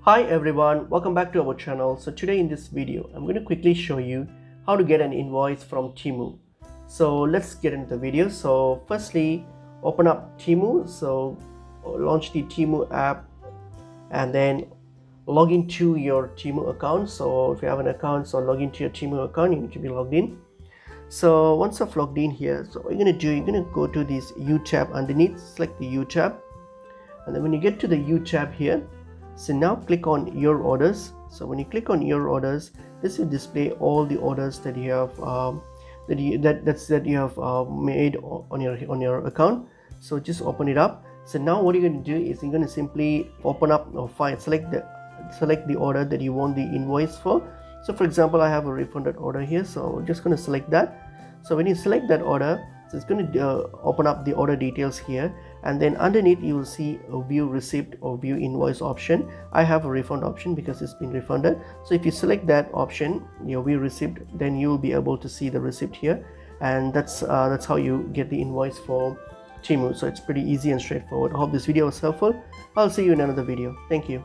Hi everyone, welcome back to our channel. So today in this video I'm going to quickly show you how to get an invoice from Temu. So let's get into the video. So firstly, open up Temu. So launch the Temu app and then log into your Temu account. So if you have an account, so log into your Temu account, you need to be logged in. So once I've logged in here, so what you're going to do, you're going to go to this U tab underneath, select the U tab, and then when you get to the U tab here, so now click on your orders. So when you click on your orders, this will display all the orders that you have made on your account. So just open it up. So now what you're going to do is you're going to simply open up or select the order that you want the invoice for. So for example, I have a refunded order here, so I'm just going to select that. So when you select that order, so it's going to open up the order details here, and then underneath you will see a view receipt or view invoice option. I have a refund option because it's been refunded. So if you select that option, your view receipt, then you will be able to see the receipt here, and that's how you get the invoice for Temu. So it's pretty easy and straightforward. I hope this video was helpful. I'll see you in another video. Thank you.